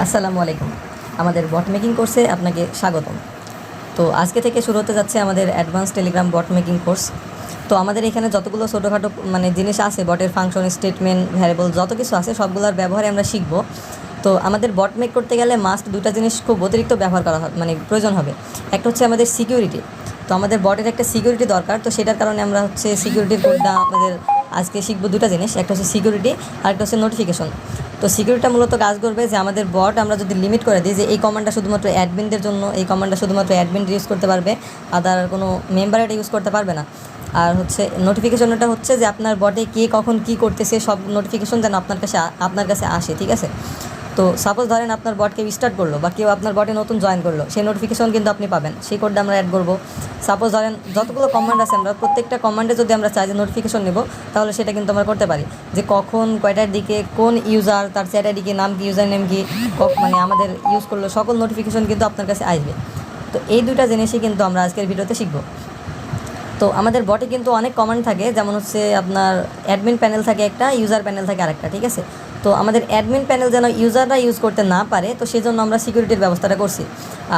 আসসালামু আলাইকুম। আমাদের বট মেকিং কোর্সে আপনাকে স্বাগতম। তো আজকে থেকে শুরু হতে যাচ্ছে আমাদের advance Telegram bot making course. তো আমাদের এখানে যতগুলো ছোটোখাটো জিনিস আছে, বটের ফাংশন, স্টেটমেন্ট, ভ্যারিয়েবল যত কিছু আছে সবগুলোর ব্যবহারে আমরা শিখব। তো আমাদের বট মেক করতে গেলে মাস্ট দুটা জিনিস খুব অতিরিক্ত ব্যবহার করা প্রয়োজন হবে। একটা হচ্ছে আমাদের সিকিউরিটি। তো আমাদের বটের একটা সিকিউরিটি দরকার, তো সেটার কারণে আমরা হচ্ছে সিকিউরিটির কোডটা আমাদের আজকে শিখবো। দুটা জিনিস, একটা হচ্ছে সিকিউরিটি আর একটা হচ্ছে নোটিফিকেশন। তো সিকিউরিটিটা মূলত কাজ করবে যে আমাদের বট আমরা যদি লিমিট করে দিই যে এই কমান্ডটা শুধুমাত্র অ্যাডমিনদের জন্য, এই কমান্ডটা শুধুমাত্র অ্যাডমিন ইউজ করতে পারবে, আদার কোনো মেম্বার এটা ইউজ করতে পারবে না। আর হচ্ছে নোটিফিকেশনটা হচ্ছে যে আপনার বটে কে কখন কী করতেছে সব নোটিফিকেশন যেন আপনার কাছে আসে, ঠিক আছে। তো সাপোজ ধরেন আপনার বট কেউ স্টার্ট করলো বা কেউ আপনার বটে নতুন জয়েন করলো, সেই নোটিফিকেশন কিন্তু আপনি পাবেন, সেই কোডটা আমরা অ্যাড করবো। সাপোজ ধরেন যতগুলো কমান্ড আছে আমরা প্রত্যেকটা কমান্ডে যদি আমরা চাই যে নোটিফিকেশন নেব, তাহলে সেটা কিন্তু আমরা করতে পারি যে কখন কয়টার দিকে কোন ইউজার, তার চ্যাট আইডি কি, নাম কি, ইউজার নেম কি, আমাদের ইউজ করলো সকল নোটিফিকেশন কিন্তু আপনার কাছে আসবে। তো এই দুইটা জিনিসই কিন্তু আমরা আজকের ভিডিওতে শিখবো। তো আমাদের বটে কিন্তু অনেক কমান্ড থাকে, যেমন হচ্ছে আপনার অ্যাডমিন প্যানেল থাকে একটা, ইউজার প্যানেল থাকে আরেকটা, ঠিক আছে। তো আমাদের অ্যাডমিন প্যানেল যেন ইউজাররা ইউজ করতে না পারে, তো সেই জন্য আমরা সিকিউরিটির ব্যবস্থাটা করছি।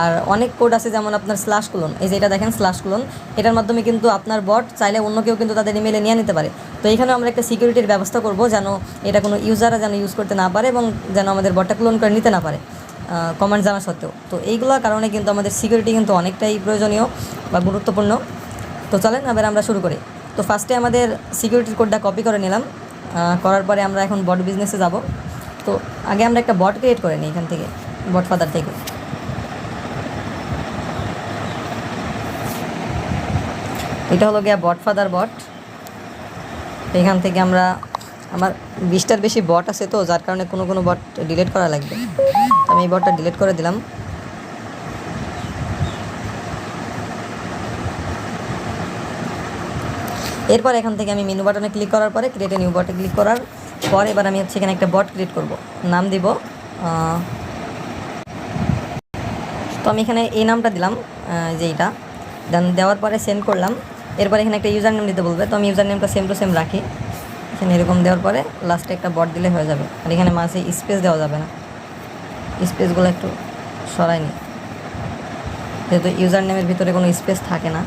আর অনেক কোড আছে, যেমন আপনার স্ল্যাশ কোলন, এই যে এটা দেখেন স্ল্যাশ কোলন, এটার মাধ্যমে কিন্তু আপনার বট চাইলে অন্য কেউ কিন্তু তাদের ইমেলে নিয়ে নিতে পারে। তো এইখানেও আমরা একটা সিকিউরিটির ব্যবস্থা করব, যেন এটা কোনো ইউজাররা যেন ইউজ করতে না পারে এবং যেন আমাদের বটটা ক্লোন করে নিতে না পারে কমান্ড জানা সত্ত্বেও। তো এইগুলোর কারণে কিন্তু আমাদের সিকিউরিটি কিন্তু অনেকটাই প্রয়োজনীয় বা গুরুত্বপূর্ণ। তো চলেন এবার আমরা শুরু করি। তো ফার্স্টে আমাদের সিকিউরিটির কোডটা কপি করে নিলাম, করার পরে আমরা এখন বট বিজনেসে যাব। তো আগে আমরা একটা বট ক্রিয়েট করে নিই এখান থেকে, বট ফাদার থেকে। এটা হলো গিয়া বট ফাদার বট। এখান থেকে আমরা, আমার 20টার বেশি বট আছে, তো যার কারণে কোনো বট ডিলিট করা লাগবে। তো আমি এই বটটা ডিলিট করে দিলাম। এরপর এখান থেকে আমি মেনু বাটনে ক্লিক করার পরে ক্রিয়েট এ নিউ বটে ক্লিক করার পর এবার আমি হচ্ছে এখানে একটা বট ক্রিয়েট করব, নাম দিব। তো আমি এখানে এই নামটা দিলাম, যে এইটা দেন দেওয়ার পরে সেন্ড করলাম। এরপর এখানে একটা ইউজার নেম দিতে বলবে, তো আমি ইউজার নেমটা সেম টু সেম রাখি। এখানে এরকম দেওয়ার পরে লাস্টে একটা বট দিলে হয়ে যাবে। আর এখানে মাঝে স্পেস দেওয়া যাবে না, স্পেসগুলো একটু সরাই নি, যেহেতু ইউজার নেমের ভিতরে কোনো স্পেস থাকে না।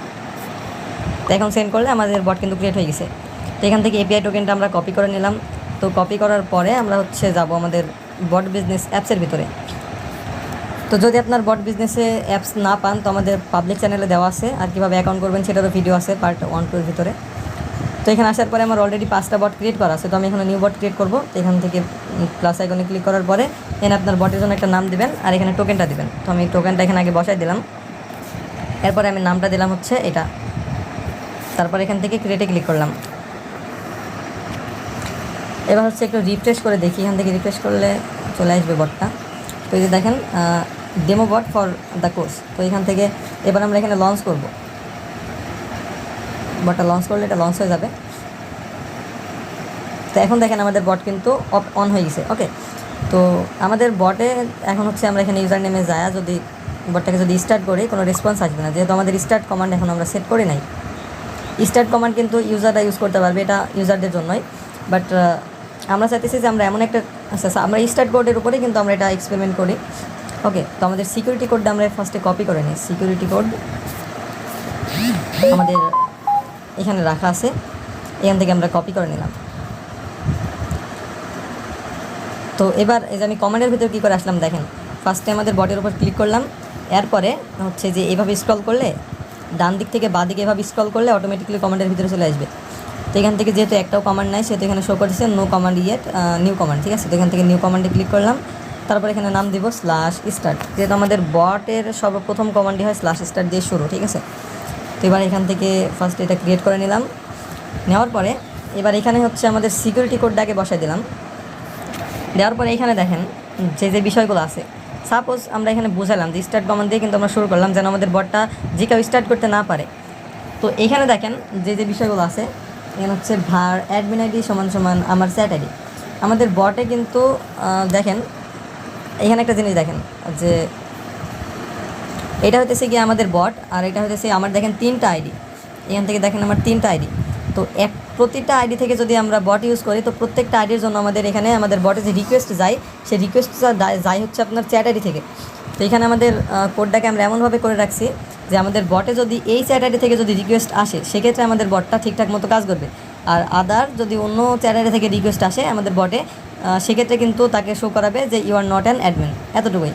তো এখন সেন্ড করলে আমাদের বট কিন্তু ক্রিয়েট হয়ে গেছে। তো এখান থেকে এপিআই টোকেনটা আমরা কপি করে নিলাম। তো কপি করার পরে আমরা হচ্ছে যাব আমাদের বট বিজনেস অ্যাপসের ভিতরে। তো যদি আপনার বট বিজনেসে অ্যাপস না পান, তো আমাদের পাবলিক চ্যানেলে দেওয়া আছে, আর কীভাবে অ্যাকাউন্ট করবেন সেটারও ভিডিও আছে পার্ট 1-2 এর ভিতরে। তো এখানে আসার পরে আমার অলরেডি 5টা বট ক্রিয়েট করা আছে, তো আমি এখানে নিউ বট ক্রিয়েট করবো। তো এখান থেকে প্লাস আইকনে ক্লিক করার পরে এখানে আপনার বটের জন্য একটা নাম দিবেন আর এখানে টোকেনটা দিবেন। তো আমি টোকেনটা এখানে আগে বসাই দিলাম, এরপরে আমি নামটা দিলাম হচ্ছে এটা। তারপর এখান থেকে ক্রিয়েটে ক্লিক করলাম। এবার হচ্ছে একটু রিফ্রেশ করে দেখি, এখান থেকে রিফ্রেশ করলে চলে আসবে বটটা। তো এই যে দেখেন demo bot for the course. তো এখান থেকে এবার আমরা এখানে লঞ্চ করব, বটটা লঞ্চ করলে এটা লঞ্চ হয়ে যাবে। তো এখন দেখেন আমাদের বট কিন্তু অন হয়ে গেছে। ওকে, তো আমাদের বটে এখন হচ্ছে আমরা এখানে ইউজার নেমে যায়, যদি বটটাকে যদি স্টার্ট করি কোনো রেসপন্স আসবে না, যেহেতু আমাদের স্টার্ট কমান্ড এখন আমরা সেট করে নাই। স্টার্ট কমান্ড কিন্তু ইউজাররা ইউজ করতে পারবে, এটা ইউজারদের জন্যই। বাট আমরা চাইতেছি যে আমরা এমন একটা, আচ্ছা আমরা স্টার্ট কোডের উপরে কিন্তু আমরা এটা এক্সপেরিমেন্ট করি। ওকে, তো আমাদের সিকিউরিটি কোডটা আমরা ফার্স্টে কপি করে নিই। সিকিউরিটি কোড আমাদের এখানে রাখা আছে, এখান থেকে আমরা কপি করে নিলাম। তো এবার এই যে আমি কমান্ডের ভিতরে কী করে আসলাম দেখেন, ফার্স্টে আমাদের বটের উপর ক্লিক করলাম, এরপরে হচ্ছে যে এভাবে স্ক্রল করলে ডান দিক থেকে বাঁ দিকে এভাবে স্ক্রল করলে অটোমেটিক্যালি কমান্ডের ভিতরে চলে আসবে। তো এখান থেকে যেহেতু একটাও কমান্ড নাই, সেহেতু এখানে শো করছে no command yet, new command, ঠিক আছে। তো এখান থেকে নিউ কমান্ডে ক্লিক করলাম, তারপর এখানে নাম দিব /start, যেহেতু আমাদের বটের সর্বপ্রথম কমান্ডই হয় /start দিয়ে শুরু, ঠিক আছে। তো এবার এখান থেকে ফার্স্ট এটা ক্রিয়েট করে নিলাম। নেওয়ার পরে এবার এখানে হচ্ছে আমাদের সিকিউরিটি কোডটাকে বসাই দিলাম। দেওয়ার পরে এখানে দেখেন যে বিষয়গুলো আছে, সাপোজ আমরা এখানে বুঝালাম যে স্টার্ট কমান্ড দিয়ে কিন্তু আমরা শুরু করলাম, যেন আমাদের বটটা যে কেউ স্টার্ট করতে না পারে। তো এখানে দেখেন যে বিষয়গুলো আছে, এখানে হচ্ছে ভার অ্যাডমিন আইডি সমান আমার চ্যাট আইডি। আমাদের বটে কিন্তু দেখেন এখানে একটা জিনিস দেখেন যে এটা হইতেছে গিয়ে আমাদের বট, আর এটা হইতেছে আমার দেখেন 3টা আইডি। এখান থেকে দেখেন আমার 3টা আইডি। তো প্রতিটা আইডি থেকে যদি আমরা বট ইউজ করি, তো প্রত্যেকটা আইডির জন্য আমাদের এখানে আমাদের বটে যে রিকোয়েস্ট যায়, সেই রিকোয়েস্টটা যায় হচ্ছে আপনার চ্যাট আইডি থেকে। তো এখানে আমাদের কোডটাকে আমরা এমনভাবে করে রাখছি যে আমাদের বটে যদি এই চ্যাট আইডি থেকে যদি রিকোয়েস্ট আসে, সেক্ষেত্রে আমাদের বটটা ঠিকঠাক মতো কাজ করবে। আর আদার যদি অন্য চ্যাট আইডি থেকে রিকোয়েস্ট আসে আমাদের বটে, সেক্ষেত্রে কিন্তু তাকে শো করাবে যে you are not an admin, এতটুকুই।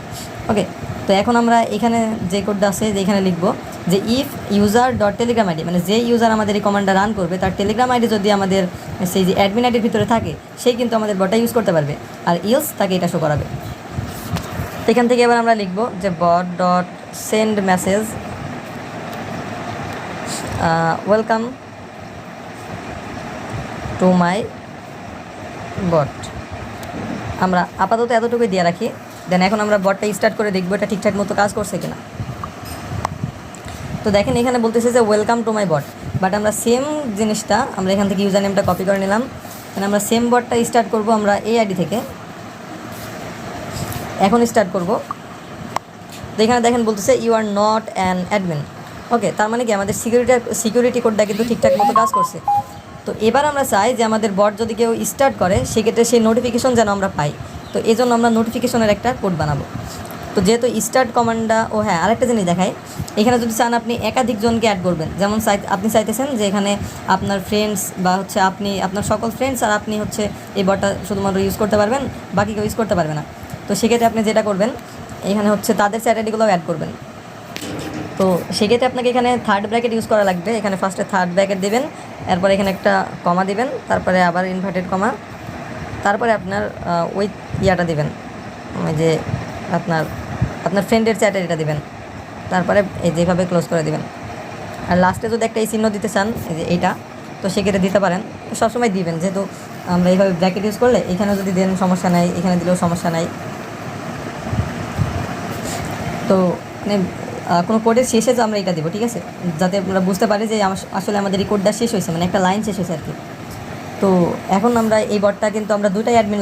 ওকে, তো এখন আমরা এখানে যে কোডটা আছে যে এখানে লিখব যে if user dot Telegram ID, মানে যে ইউজার আমাদের এই কমান্ডটা রান করবে তার টেলিগ্রাম আইডি যদি আমাদের সেই যে অ্যাডমিন আইডির ভিতরে থাকে, সেই কিন্তু আমাদের বটটা ইউজ করতে পারবে, আর ইলস তাকে এটা শো করাবে। এখান থেকে এবার আমরা লিখব যে bot dot send message welcome to my bot. আমরা আপাতত এতটুকুই দিয়ে রাখি। দেন এখন আমরা বটটা স্টার্ট করে দেখবো এটা ঠিকঠাক মতো কাজ করছে কিনা। তো দেখেন এখানে বলতেছে যে welcome to my bot, but আমরা সেম জিনিসটা আমরা এখান থেকে ইউজার নেমটা কপি করে নিলাম। মানে আমরা সেম বটটা স্টার্ট করব আমরা এই আইডি থেকে, এখন স্টার্ট করব। তো এখানে দেখেন বলতেছে you are not an admin. Okay, তার মানে কি আমাদের সিকিউরিটি কোডটা কিন্তু ঠিকঠাক মতো কাজ করছে। তো এবার আমরা চাই যে আমাদের বট যদি কেউ স্টার্ট করে, সেক্ষেত্রে সেই নোটিফিকেশন যেন আমরা পাই। তো এই জন্য আমরা নোটিফিকেশনের একটা কোড বানাবো। তো যেহেতু স্টার্ট কমান্ডটা, ও হ্যাঁ আরেকটা জিনিস দেখাই, এখানে যদি চান আপনি একাধিক জনকে অ্যাড করবেন, যেমন আপনি চাইতেছেন যে এখানে আপনার ফ্রেন্ডস বা হচ্ছে আপনি আপনার সকল ফ্রেন্ডস আর আপনি হচ্ছে এই বটটা শুধুমাত্র ইউজ করতে পারবেন, বাকি কেউ ইউজ করতে পারবে না। তো সেক্ষেত্রে আপনি যেটা করবেন, এখানে হচ্ছে তাদের চ্যাট আইডিগুলোও অ্যাড করবেন। তো সেক্ষেত্রে আপনাকে এখানে থার্ড ব্র্যাকেট ইউজ করা লাগবে। এখানে ফার্স্টে থার্ড ব্র্যাকেট দেবেন, এরপর এখানে একটা কমা দিবেন, তারপরে আবার ইনভার্টেড কমা, তারপরে আপনার ওই ইয়াটা দিবেন, ওই যে আপনার ফ্রেন্ডের চ্যাট আইডিটা দিবেন, তারপরে এই যেভাবে ক্লোজ করে দিবেন। আর লাস্টে যদি একটা এই চিহ্ন দিতে চান, এই যে এইটা, তো সেক্ষেত্রে দিতে পারেন, সবসময় দিবেন। যেহেতু আমরা এইভাবে ব্র্যাকেট ইউজ করলে এখানে যদি দেন সমস্যা নাই, এখানে দিলেও সমস্যা নাই। তো মানে কোনো কোডের শেষে তো আমরা এটা দেবো, ঠিক আছে, যাতে আমরা বুঝতে পারি যে আসলে আমাদের এই কোডটা শেষ হয়েছে, মানে একটা লাইন শেষ হয়েছে আর কি। তো এখন আমরা এই বটটা কিন্তু আমরা দুটাই অ্যাডমিন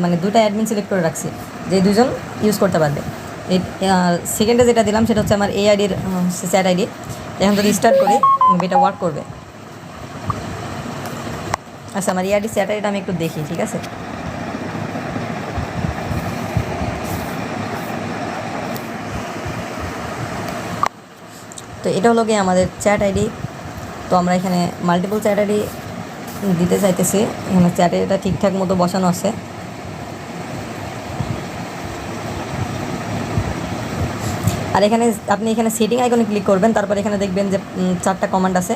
মানে দুটাই অ্যাডমিন সিলেক্ট করে রাখছি, যে দুজন ইউজ করতে পারবে। এই সেকেন্ডে যেটা দিলাম সেটা হচ্ছে আমার এই আইডির চ্যাট আইডি। এখন যদি স্টার্ট করি এটা ওয়ার্ক করবে। আচ্ছা, আমার এই আইডির চ্যাট আইডিটা আমি একটু দেখি, ঠিক আছে। তো এটা হলো গিয়ে আমাদের চ্যাট আইডি। তো আমরা এখানে মাল্টিপল চ্যাট আইডি দিতে চাইতেছি। এখানে চ্যাট আইডিটা ঠিকঠাক মতো বসানো আছে। আর এখানে আপনি এখানে সেটিং আইকনে ক্লিক করবেন, তারপর এখানে দেখবেন যে 4টা কমান্ড আছে।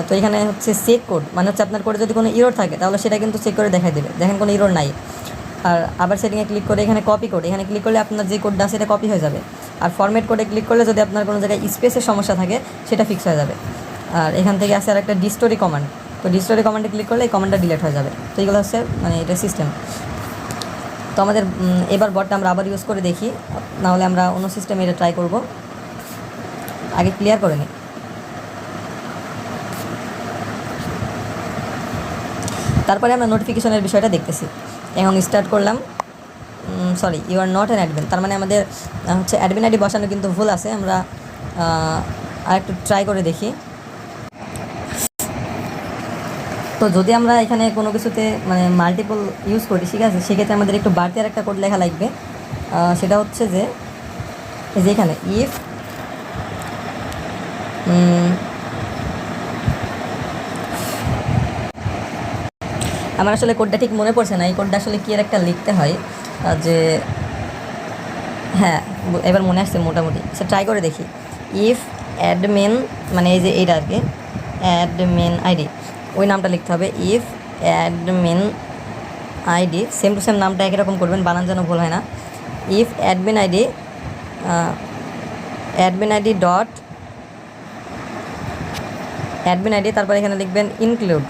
তো এখানে হচ্ছে চেক কোড, মানে হচ্ছে আপনার কোডে যদি কোনো ইরর থাকে তাহলে সেটা কিন্তু চেক করে দেখাই দেবে, দেখেন কোনো ইরর নাই। আর আবার সেটিংয়ে ক্লিক করে এখানে কপি কোড, এখানে ক্লিক করলে আপনার যে কোডটা সেটা কপি হয়ে যাবে। আর ফরম্যাট কোডে ক্লিক করলে যদি আপনার কোনো জায়গায় স্পেসের সমস্যা থাকে সেটা ফিক্স হয়ে যাবে। আর এখান থেকে আসে আর একটা ডিস্টোরি কমান্ড, তো ডিস্টোরি কমান্ডে ক্লিক করলে এই কমান্ডটা ডিলিট হয়ে যাবে। তো এগুলো হচ্ছে মানে এটা সিস্টেম। তো আমাদের এবার বটটা আমরা আবার ইউজ করে দেখি, নাহলে আমরা অন্য সিস্টেমে এটা ট্রাই করব। আগে ক্লিয়ার করে নিই। তারপরে আমরা নোটিফিকেশনের বিষয়টা দেখতেছি। এখন স্টার্ট করলাম, sorry you are not an admin, তার মানে আমাদের হচ্ছে অ্যাডমিন আইডি বসানো কিন্তু ভুল আছে। আমরা আরেকটু ট্রাই করে দেখি। তো যদি আমরা এখানে কোনো কিছুতে মানে মাল্টিপল ইউজ করি, ঠিক আছে, সেক্ষেত্রে আমাদের একটু বাড়তি আর একটা কোড লেখা লাগবে। সেটা হচ্ছে যে এই যে এখানে ইফ আমার আসলে কোডটা ঠিক মনে পড়ছে না, এই কোডটা আসলে কি আর একটা লিখতে হয় যে, হ্যাঁ এবার মনে আসছে মোটামুটি। সে ট্রাই করে দেখি। ইফ অ্যাডমিন, মানে এই যে এইটা আর কি, অ্যাডমিন আইডি, ওই নামটা লিখতে হবে। If admin ID, same to same নামটা একই রকম করবেন, বানান যেন ভুল হয় না। If admin ID dot admin ID, তারপর এখানে লিখবেন include,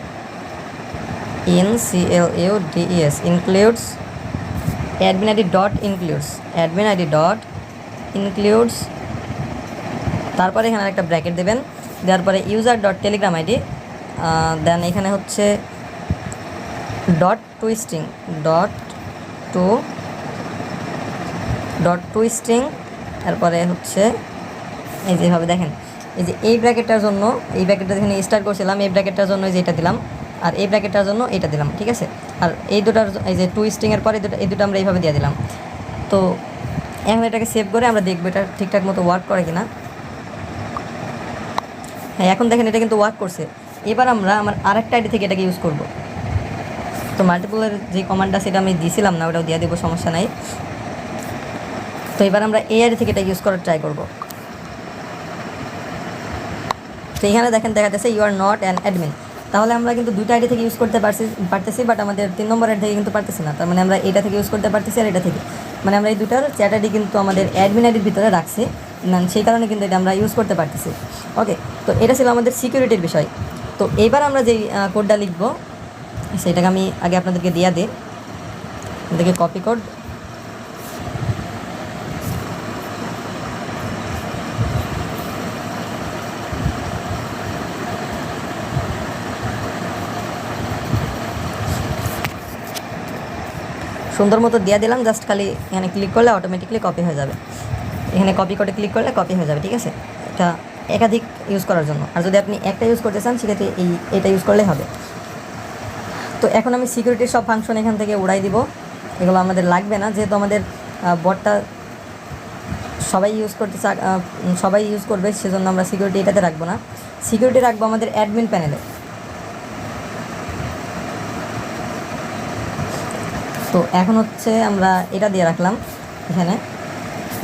INCLUDES, includes admin ID dot includes, তারপরে এখানে একটা ব্র্যাকেট দেবেন, দেওয়ার পরে ইউজার ডট টেলিগ্রাম আইডি, দেন এখানে হচ্ছে ডট টু স্ট্রিং, তারপরে হচ্ছে এই যেভাবে দেখেন, এই যে এই ব্র্যাকেটটার জন্য, এই ব্র্যাকেটটা যেখানে স্টার্ট করছিলাম এই ব্র্যাকেটটার জন্য যে এটা দিলাম, আর এই ব্র্যাকেটটার জন্য এটা দিলাম, ঠিক আছে। আর এই দুটার এই যে টু স্ট্রিংয়ের পরে এই দুটো আমরা এইভাবে দিয়ে দিলাম। তো এখন এটাকে সেভ করে আমরা দেখবো এটা ঠিকঠাক মতো ওয়ার্ক করে কিনা। হ্যাঁ, এখন দেখেন এটা কিন্তু ওয়ার্ক করছে। এবার আমরা আমার আরেকটা আইডি থেকে এটাকে ইউজ করব। তো মাল্টিপলের যে কমান্ডটা সেটা আমি দিয়েছিলাম না, ওটাও দিয়ে দেবো, সমস্যা নাই। তো এবার আমরা এই আইডি থেকে এটা ইউজ করার ট্রাই করব। তো এখানে দেখেন দেখা যাচ্ছে you are not an admin. তাহলে আমরা কিন্তু দুইটা আইডি থেকে ইউজ করতে পারতেছি, বাট আমাদের 3 নম্বর আইডি থেকে কিন্তু পারতেছি না। তার মানে আমরা এটা থেকে ইউজ করতে পারতেছি আর এটা থেকে, মানে আমরা এই দুটার চ্যাট আইডি কিন্তু আমাদের অ্যাডমিন আইডির ভিতরে রাখছি, সেই কারণে কিন্তু এটা আমরা ইউজ করতে পারতেছি। ওকে, তো এটা ছিল আমাদের সিকিউরিটির বিষয়। তো এবার আমরা যেই কোডটা লিখব সেটাকে আমি আগে আপনাদেরকে দিয়ে দিই। এটাকে কপি কোড, সুন্দর মতো দিয়ে দিলাম। জাস্ট খালি এখানে ক্লিক করলে অটোমেটিকলি কপি হয়ে যাবে। এখানে কপি কোডে ক্লিক করলে কপি হয়ে যাবে, ঠিক আছে। এটা একাধিক ইউজ করার জন্য। আর যদি আপনি একটা ইউজ করতে চান সেক্ষেত্রে এটা ইউজ করলেই হবে। তো এখন আমি সিকিউরিটির সব ফাংশন এখান থেকে উড়াই দিব, এগুলো আমাদের লাগবে না, যেহেতু আমাদের বটটা সবাই ইউজ করবে, সেজন্য আমরা সিকিউরিটি এটাতে রাখবো না। সিকিউরিটি রাখবো আমাদের অ্যাডমিন প্যানেলে। তো এখন হচ্ছে আমরা এটা দিয়ে রাখলাম এখানে।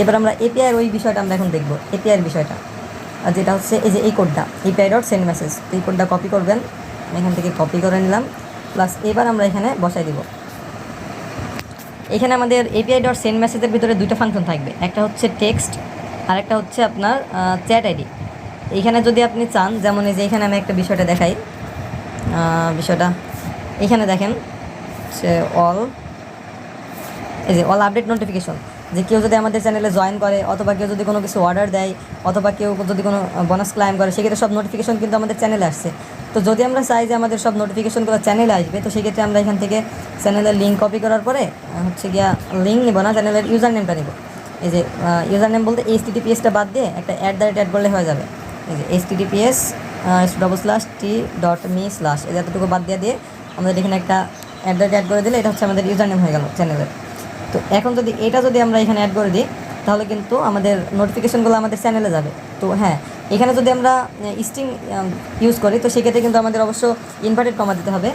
এবার আমরা এপিআইয়ের ওই বিষয়টা আমরা এখন দেখব, এপিআইয়ের বিষয়টা, আর যেটা হচ্ছে এই যে এই কোডটা API.SendMessage। এই কোডটা কপি করবেন, এখান থেকে কপি করে নিলাম, প্লাস এবার আমরা এখানে বসাই দিব। এখানে আমাদের API.SendMessageর ভিতরে দুটো ফাংশন থাকবে, একটা হচ্ছে টেক্সট আর একটা হচ্ছে আপনার চ্যাট আইডি। এইখানে যদি আপনি চান, যেমন এই যে এখানে আমি একটা বিষয়টা দেখাই, বিষয়টা এখানে দেখেন অল আপডেট নোটিফিকেশন, যে কেউ যদি আমাদের চ্যানেলে জয়েন করে অথবা কেউ যদি কোনো কিছু অর্ডার দেয় অথবা কেউ যদি কোনো বোনাস ক্লাইম করে, সেক্ষেত্রে সব নোটিফিকেশন কিন্তু আমাদের চ্যানেলে আসছে। তো যদি আমরা চাই যে আমাদের সব নোটিফিকেশনগুলো চ্যানেলে আসবে, তো সেক্ষেত্রে আমরা এখান থেকে চ্যানেলের লিঙ্ক কপি করার পরে হচ্ছে গিয়া লিঙ্ক নিব না, চ্যানেলের ইউজার নেমটা নিব। এই যে ইউজার নেম বলতে HTTPSটা বাদ দিয়ে একটা @ করলে হয়ে যাবে। এই যে https:/t.me/ এই এতটুকু বাদ দিয়ে আমাদের এখানে একটা @ করে দিলে এটা হচ্ছে আমাদের ইউজার নেম হয়ে গেল চ্যানেলের। তো এখন যদি আমরা এখানে অ্যাড করে দিই, তাহলে কিন্তু আমাদের নোটিফিকেশনগুলো আমাদের চ্যানেলে যাবে। তো হ্যাঁ, এখানে যদি আমরা স্ট্রিং ইউজ করি, তো সেক্ষেত্রে কিন্তু আমাদের অবশ্য ইনভার্টেড কমা দিতে হবে,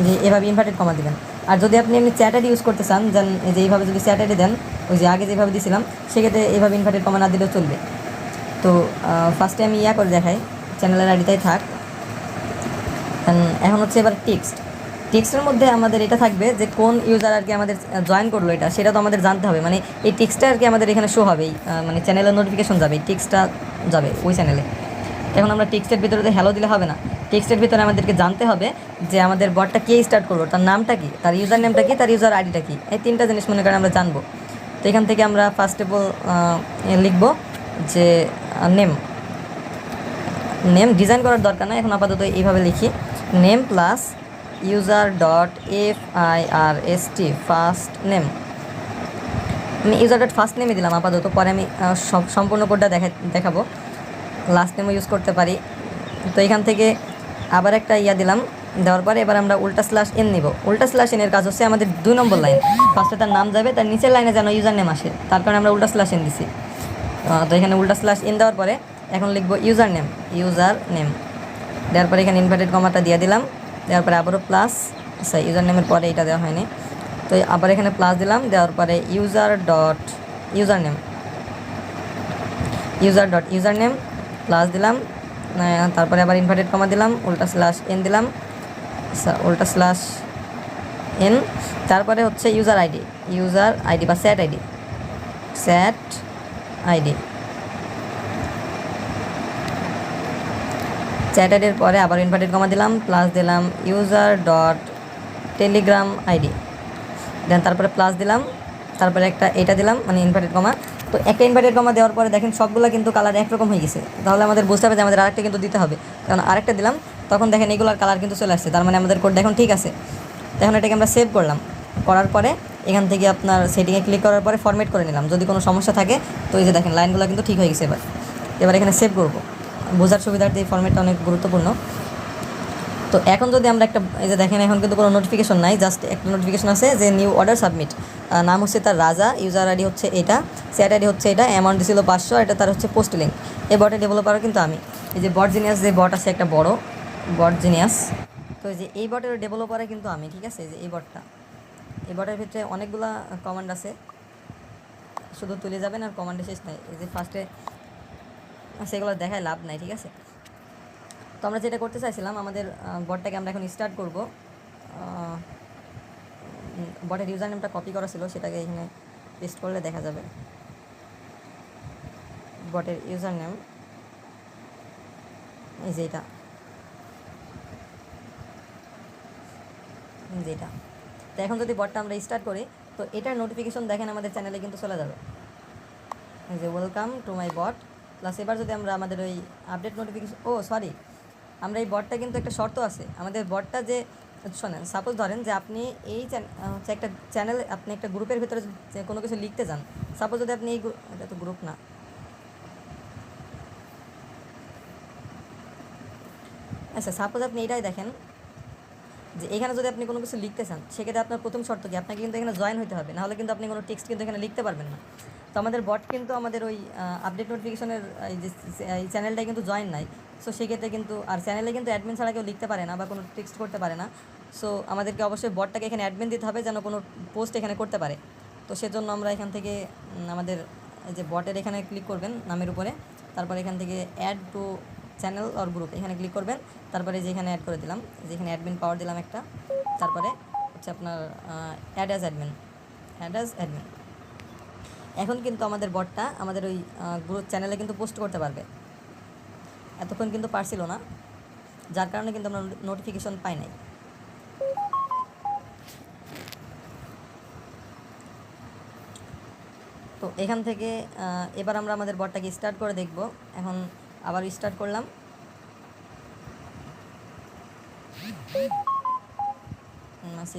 যে এভাবে ইনভার্টেড কমা দিবেন। আর যদি আপনি এমনি চ্যাট আইডি ইউজ করতে চান, যে এইভাবে যদি চ্যাট আইডি দেন, ওই যে আগে যেভাবে দিয়েছিলাম, সেক্ষেত্রে এইভাবে ইনভার্টেড কমা না দিলেও চলবে। তো ফার্স্টে আমি করে দেখাই, চ্যানেলের আইডিটাই থাক। এখন হচ্ছে এবার টেক্সটের মধ্যে আমাদের এটা থাকবে যে কোন ইউজার আর কি আমাদের জয়েন করলো, সেটা তো আমাদের জানতে হবে। মানে এই টেক্সটটা আর কি আমাদের এখানে শো হবে, মানে চ্যানেলের নোটিফিকেশন যাবে, টেক্সটটা যাবে ওই চ্যানেলে। এখন আমরা টেক্সটের ভিতরে হ্যালো দিলে হবে না, টেক্সটের ভিতরে আমাদেরকে জানতে হবে যে আমাদের বটটা কে স্টার্ট করলো, তার নামটা কি, তার ইউজার নেমটা কি, তার ইউজার আইডিটা কি, এই 3টা জিনিস মনে করেন আমরা জানবো। তো এখান থেকে আমরা ফার্স্ট অফ অল লিখব যে নেম ডিজাইন করার দরকার না, এখন আপাতত এইভাবে লিখি, name plus user.first first name. আমি user.first নেমই দিলাম আপাতত, পরে আমি সম্পূর্ণ কোডটা দেখাবো, লাস্ট নেমও ইউজ করতে পারি। তো এখান থেকে আবার একটা দিলাম, দেওয়ার পরে এবার আমরা \n নিব। \n এর কাজ হচ্ছে আমাদের 2 নম্বর লাইন, ফার্স্টে তার নাম যাবে, তার নিচের লাইনে যেন ইউজার নেম আসে, তার কারণে আমরা \n দিছি। তো এখানে \n দেওয়ার পরে এখন লিখবো ইউজার নেম দেওয়ার পরে এখানে ইনভার্টেড কমাটা দিয়ে দিলাম, দেওয়ার পরে আবারও প্লাস, ইউজার নেমের পরে এটা দেওয়া হয়নি, তো আবার এখানে প্লাস দিলাম, দেওয়ার পরে ইউজার নেম প্লাস দিলাম, তারপরে আবার ইনভার্টেড কমা দিলাম, \n দিলাম, \n, তারপরে হচ্ছে ইউজার আইডি বা চ্যাট আইডির পরে আবার ইনভার্টেড কমা দিলাম, প্লাস দিলাম user.telegram আইডি, দেন তারপরে প্লাস দিলাম, তারপরে একটা এটা দিলাম, মানে ইনভার্টেড কমা। তো একটা ইনভার্টেড কমা দেওয়ার পরে দেখেন সবগুলো কিন্তু কালার একরকম হয়ে গেছে, তাহলে আমাদের বুঝতে হবে যে আমাদের আরেকটা কিন্তু দিতে হবে, কারণ আরেকটা দিলাম তখন দেখেন এগুলোর কালার কিন্তু চলে আসছে, তার মানে আমাদের কোডটা এখন ঠিক আছে। এখন এটাকে আমরা সেভ করার পরে এখান থেকে আপনার সেটিংয়ে ক্লিক করার পরে ফরম্যাট করে নিলাম, যদি কোনো সমস্যা থাকে তো এই যে দেখেন লাইনগুলো কিন্তু ঠিক হয়ে গেছে। এবার এখানে সেভ করব, বোঝার সুবিধার্থে এই ফরম্যাটটা অনেক গুরুত্বপূর্ণ। তো এখন যদি আমরা একটা এই যে দেখেন এখন কিন্তু কোনো নোটিফিকেশন নাই, জাস্ট একটা নোটিফিকেশন আছে যে নিউ অর্ডার সাবমিট, নাম হচ্ছে তার রাজা, ইউজার আইডি হচ্ছে এটা, স্যাট আইডি হচ্ছে এটা, অ্যামাউন্ট দিছিল 500, এটা তার হচ্ছে পোস্ট লিঙ্ক। এই বটের ডেভেলপারও কিন্তু আমি। এই যে বট জিনিয়াস যে বট আছে একটা বড় বট জিনিয়াস, তো এই যে এই বটের ডেভেলপারে কিন্তু আমি, ঠিক আছে। এই যে এই বটটা, এই বটের ভিতরে অনেকগুলা কমান্ড আছে, শুধু তুলে যাবেন আর কমান্ডে শেষ নাই। এই যে ফার্স্টে সেগুলো দেখায় লাভ নাই, ঠিক আছে। তো আমরা যেটা করতে চাইছিলাম, আমাদের বটটাকে আমরা এখন স্টার্ট করব। বটের ইউজার নেমটা কপি করা ছিল, সেটাকে এখানে পেস্ট করলে দেখা যাবে। বটের ইউজার নেম এই যে এটা, যেটা। তো এখন যদি বটটা আমরা স্টার্ট করি, তো এটার নোটিফিকেশন দেখেন আমাদের চ্যানেলে কিন্তু চলে যাবে, এই যে welcome to my bot plus. এবার যদি আমরা আমাদের ওই আপডেট নোটিফিকেশন, সরি, আমরা এই বটটা কিন্তু একটা শর্ত আছে আমাদের বটটা, যে শোনেন, সাপোজ ধরেন যে আপনি এই হচ্ছে একটা চ্যানেল, আপনি একটা গ্রুপের ভিতরে যে কোনো কিছু লিখতে চান, সাপোজ যদি আপনি এই এটা তো গ্রুপ না, আচ্ছা সাপোজ আপনি এটাই দেখেন যে এখানে যদি আপনি কোনো কিছু লিখতে চান, সেক্ষেত্রে আপনার প্রথম শর্ত কি, আপনাকে কিন্তু এখানে জয়েন হতে হবে, নাহলে কিন্তু আপনি কোনো টেক্সট কিন্তু এখানে লিখতে পারবেন না। তো আমাদের বট কিন্তু আমাদের ওই আপডেট নোটিফিকেশনের এই যে এই চ্যানেলটাই কিন্তু জয়েন নাই। সো সেক্ষেত্রে কিন্তু আর চ্যানেলে কিন্তু অ্যাডমিন ছাড়া কেউ লিখতে পারে না বা কোনো টেক্সট করতে পারে না। সো আমাদেরকে অবশ্যই বটটাকে এখানে অ্যাডমিন দিতে হবে যেন কোনো পোস্ট এখানে করতে পারে। তো সেজন্য আমরা এখান থেকে আমাদের এই যে বটের এখানে ক্লিক করবেন নামের উপরে, তারপর এখান থেকে add to channel or group এখানে ক্লিক করবেন, তারপরে যে এখানে অ্যাড করে দিলাম, যেখানে অ্যাডমিন পাওয়ার দিলাম একটা, তারপরে হচ্ছে আপনার add as admin, add as admin. এখন কিন্তু আমাদের বটটা আমাদের ওই গ্রুপ চ্যানেলে কিন্তু পোস্ট করতে পারবে। এতক্ষণ কিন্তু পারছিল না, যার কারণে কিন্তু আমরা নোটিফিকেশন পাই নাই। তো এখান থেকে এবার আমরা আমাদের বটটাকে স্টার্ট করে দেখব। এখন আবার স্টার্ট করলাম,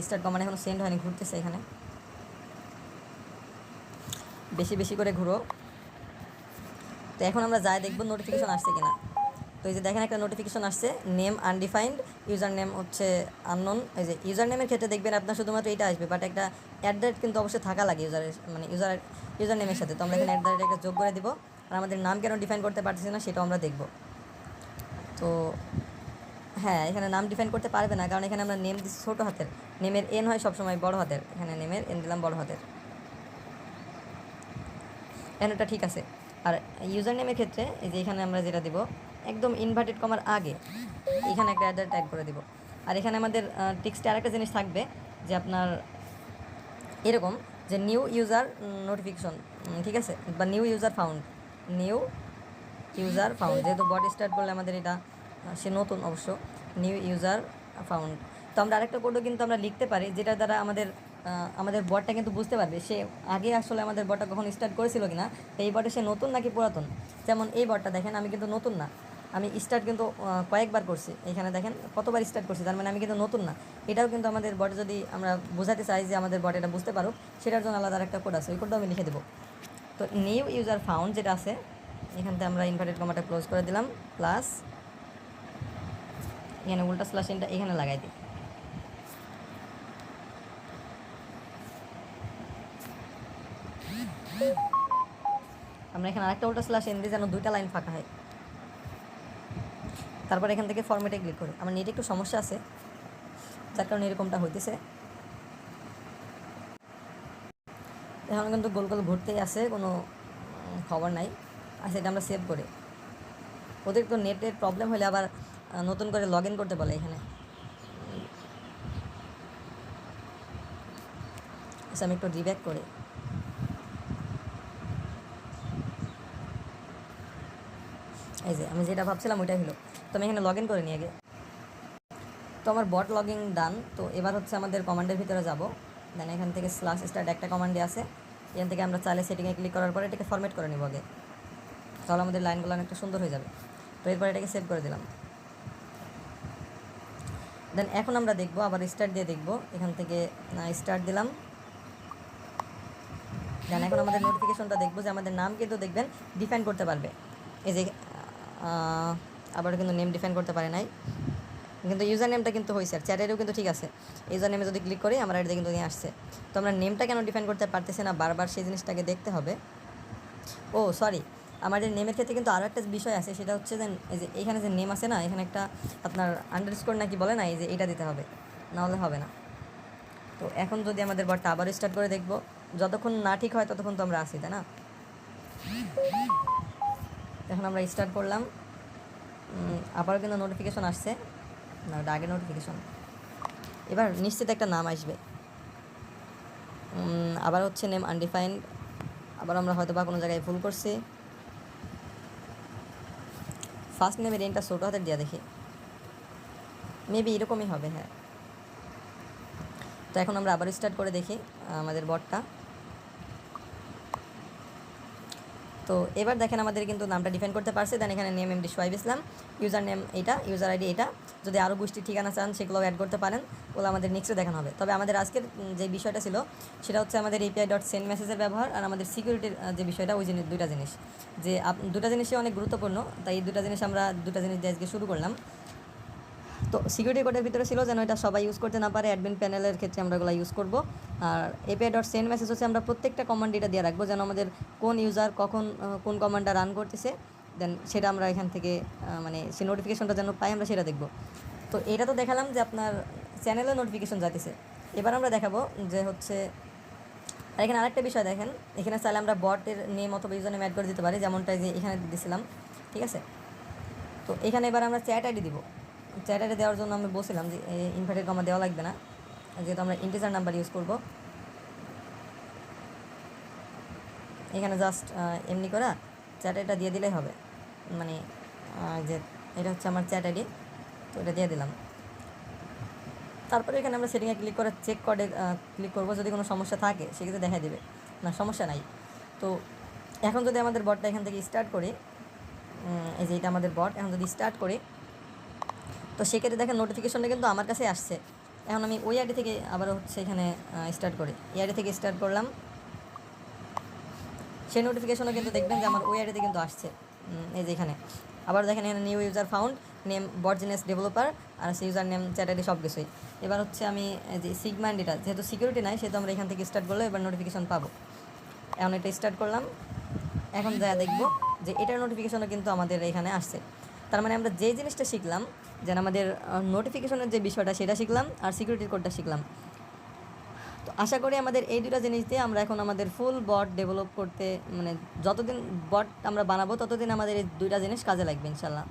স্টার্ট কমান্ড এখনো সেন্ড হয়নি, ঘুরতেছে এখানে, বেশি বেশি করে ঘুরো। তো এখন আমরা যাই দেখব নোটিফিকেশন আসছে কিনা। তো এই যে দেখেন একটা নোটিফিকেশন আসছে, নেম আনডিফাইন্ড, ইউজার নেম হচ্ছে আননোন। এই যে ইউজার নেমের ক্ষেত্রে দেখবেন আপনার শুধুমাত্র এটা আসবে, বাট একটা অ্যাট কিন্তু অবশ্যই থাকা লাগে ইউজারের, মানে ইউজার নেমের সাথে। তো আমরা এখানে অ্যাট একটা যোগ করে দিব, আর আমাদের নাম কেন ডিফাইন করতে পারতেছি না সেটাও আমরা দেখব। তো হ্যাঁ, এখানে নাম ডিফাইন করতে পারবে না, কারণ এখানে আমরা নেম দিচ্ছি ছোটো হাতের, নেমের এন হয় সবসময় বড় হাতের, এখানে নেমের এন দিলাম বড় হাতের, এনটা ঠিক আছে। আর ইউজার নেমের ক্ষেত্রে এই যে এখানে আমরা যেটা দিব, একদম ইনভার্টেড কমার আগে এখানে একটা অ্যাডার ট্যাগ করে দিব। আর এখানে আমাদের টেক্সটে আরেকটা জিনিস থাকবে, যে আপনার এরকম যে নিউ ইউজার নোটিফিকেশন, ঠিক আছে, বা new user found, new user found, যেহেতু বট স্টার্ট করলে আমাদের এটা সে নতুন অবশ্য, নিউ ইউজার ফাউন্ড। তো আমরা আরেকটা কোডও কিন্তু আমরা লিখতে পারি, যেটা দ্বারা আমাদের বটটা কিন্তু বুঝতে পারবে সে আগে আসলে আমাদের বটটা কখন স্টার্ট করেছিল কিনা, এই বটে সে নতুন নাকি পুরাতন। যেমন এই বটটা দেখেন, আমি কিন্তু নতুন না, আমি স্টার্ট কিন্তু কয়েকবার করছি, এখানে দেখেন কতবার স্টার্ট করছি, তার মানে আমি কিন্তু নতুন না। এটাও কিন্তু আমাদের বটে যদি আমরা বোঝাতে চাই যে আমাদের বট এটা বুঝতে পারুক, সেটার জন্য আলাদা একটা কোড আছে, ওই কোডটাও আমি লিখে দেবো। তো নিউ ইউজার ফাউন্ড যেটা আছে, এখান থেকে আমরা ইনভার্টেড কমাটা ক্লোজ করে দিলাম, প্লাস এখানে উল্টা স্ল্যাশ ইনটা এখানে লাগাই দিই। আমরা এখানে আরেকটা উল্টা স্ল্যাশ এন দিই যেন দুইটা লাইন ফাঁকা হয়। তারপর এখান থেকে ফরম্যাটে ক্লিক করি। আমার নেটে একটু সমস্যা আছে, যার কারণে এরকমটা হইতেছে। এখন কিন্তু গোল গোল ঘুরতেই আছে, কোনো খবর নাই। আচ্ছা, এটা আমরা সেভ করি। ওদের তো নেটের প্রবলেম হলে আবার নতুন করে লগ ইন করতে বলে এখানে। আচ্ছা, আমি একটু রিব্যাক করি। এই যে আমি যেটা ভাবছিলাম ওইটাই হলো। তো আমি এখানে লগ ইন করে নিই আগে। তো আমার বট লগিং ডান। তো এবার হচ্ছে আমাদের কমান্ডের ভিতরে যাব, দেন এখান থেকে স্ল্যাশ স্টার্ট একটা কমান্ডে আছে, এখান থেকে আমরা চাইলে সেটিংয়ে ক্লিক করার পরে এটাকে ফরম্যাট করে নিব আগে, তাহলে আমাদের লাইনগুলো অনেকটা সুন্দর হয়ে যাবে। তো এরপর এটাকে সেভ করে দিলাম। দেন এখন আমরা দেখব, আবার স্টার্ট দিয়ে দেখব, এখান থেকে স্টার্ট দিলাম। দেন এখন আমাদের নোটিফিকেশনটা দেখবো, যে আমাদের নাম কিন্তু দেখবেন ডিফাইন করতে পারবে। এই যে আবার কিন্তু নেম ডিফাইন করতে পারে নাই, কিন্তু ইউজার নেমটা কিন্তু হয়েছে, আর চ্যাট আইডিও কিন্তু ঠিক আছে। ইউজার নেমে যদি ক্লিক করি আমার আইডিতে কিন্তু নিয়ে আসছে। তো আমরা নেমটা কেন ডিফাইন করতে পারতেছি না, বারবার সেই জিনিসটাকে দেখতে হবে। ও সরি, আমাদের নেমের ক্ষেত্রে কিন্তু আরও একটা বিষয় আছে, সেটা হচ্ছে যে এই যে এখানে যে নেম আছে না, এখানে একটা আপনার আন্ডারস্কোর নাকি বলে না, এই যে এটা দিতে হবে, নাহলে হবে না। তো এখন যদি আমাদের বটটা আবার স্টার্ট করে দেখব, যতক্ষণ না ঠিক হয় ততক্ষণ তো আমরা আসি, তাই না? এখন আমরা স্টার্ট করলাম, আবারও কিন্তু নোটিফিকেশন আসছে না, ওটা আগের নোটিফিকেশন। এবার নিশ্চিত একটা নাম আসবে, আবার হচ্ছে নেম আনডিফাইন্ড, আবার আমরা হয়তো বা কোনো জায়গায় ভুল করছি। ফার্স্ট নেমের এনটা ছোটো হাতের দেওয়া দেখি, মেবি এরকমই হবে, হ্যাঁ। তো এখন আমরা আবার স্টার্ট করে দেখি আমাদের বটটা। তো এবার দেখেন আমাদের কিন্তু নামটা ডিফাইন করতে পারছে। দেন এখানে নেম এমডি সোহাইব ইসলাম, ইউজার নেম এইটা, ইউজার আইডি এটা। যদি আরও গোষ্ঠীর ঠিকানা চান সেগুলোও অ্যাড করতে পারেন, ওগুলো আমাদের নেক্সটে দেখানো হবে। তবে আমাদের আজকের যে বিষয়টা ছিল সেটা হচ্ছে আমাদের API.send মেসেজের ব্যবহার আর আমাদের সিকিউরিটির যে বিষয়টা, ওই জিনিস দুইটা জিনিস, যে দুটা জিনিসই অনেক গুরুত্বপূর্ণ। তাই এই দুটা জিনিস আমরা দুটা জিনিস দিয়ে আজকে শুরু করলাম। তো সিকিউরিটি কোডের ভিতরে ছিল যেন এটা সবাই ইউজ করতে না পারে, অ্যাডমিন প্যানেলের ক্ষেত্রে আমরা এগুলো ইউজ করব। আর API.send মেসেজ হচ্ছে আমরা প্রত্যেকটা কমান্ড এটা দিয়ে রাখবো, যেন আমাদের কোন ইউজার কখন কোন কমান্ডটা রান করতেছে, দেন সেটা আমরা এখান থেকে মানে সেই নোটিফিকেশনটা যেন পাই আমরা সেটা দেখব। তো এটা তো দেখালাম যে আপনার চ্যানেলে নোটিফিকেশন যাইতেছে। এবার আমরা দেখাবো যে হচ্ছে, আর এখানে আরেকটা বিষয় দেখেন, এখানে চাইলে আমরা বটের নেম অথবা ইউজার নেম অ্যাড করে দিতে পারি, যেমনটা যে এখানে দিয়েছিলাম, ঠিক আছে। তো এখানে এবার আমরা চ্যাট আইডি দিব। চ্যাট আইডি দেওয়ার জন্য আমি বলছিলাম যে ইনভার্টেড কমা দেওয়া লাগবে না, যেহেতু আমরা ইন্টিজার নাম্বার ইউজ করব। এখানে জাস্ট এমনি করা চ্যাট আইডিটা দিয়ে দিলেই হবে, মানে যে এটা হচ্ছে আমার চ্যাট আইডি, তো এটা দিয়ে দিলাম। তারপরে এখানে আমরা সেটিংয়ে ক্লিক করে চেক কোডে ক্লিক করব, যদি কোনো সমস্যা থাকে সেক্ষেত্রে দেখা দেবে, না সমস্যা নাই। তো এখন যদি আমাদের বটটা এখান থেকে স্টার্ট করি, এই যে এটা আমাদের বট, এখন যদি স্টার্ট করি তো সেক্ষেত্রে দেখেন নোটিফিকেশনটা কিন্তু আমার কাছে আসছে। এখন আমি ওই আইডি থেকে আবার হচ্ছে এখানে স্টার্ট করি, এই আইডি থেকে স্টার্ট করলাম, সেই নোটিফিকেশনও কিন্তু দেখবেন যে আমার ওই আইডিতে কিন্তু আসছে। এই যে এখানে আবার দেখেন এখানে নিউ ইউজার ফাউন্ড, নেম বটজিনেস ডেভেলপার, আর সেই ইউজার নেম চ্যাট আইডি সব কিছুই। এবার হচ্ছে আমি যে সিগমা আইডিটা, যেহেতু সিকিউরিটি নাই সেহেতু আমরা এখান থেকে স্টার্ট করলে এবার নোটিফিকেশন পাবো। এখন এটা স্টার্ট করলাম, এখন যা দেখবো যে এটার নোটিফিকেশনও কিন্তু আমাদের এখানে আসছে। তার মানে আমরা যে জিনিসটা শিখলাম, যেন আমাদের নোটিফিকেশনের যে বিষয়টা সেটা শিখলাম, আর সিকিউরিটির কোডটা শিখলাম। তো আশা করি আমাদের এই দুটো জিনিস দিয়ে আমরা এখন আমাদের ফুল বট ডেভেলপ করতে, মানে যতদিন বট আমরা বানাবো ততদিন আমাদের এই দুইটা জিনিস কাজে লাগবে ইনশাল্লাহ।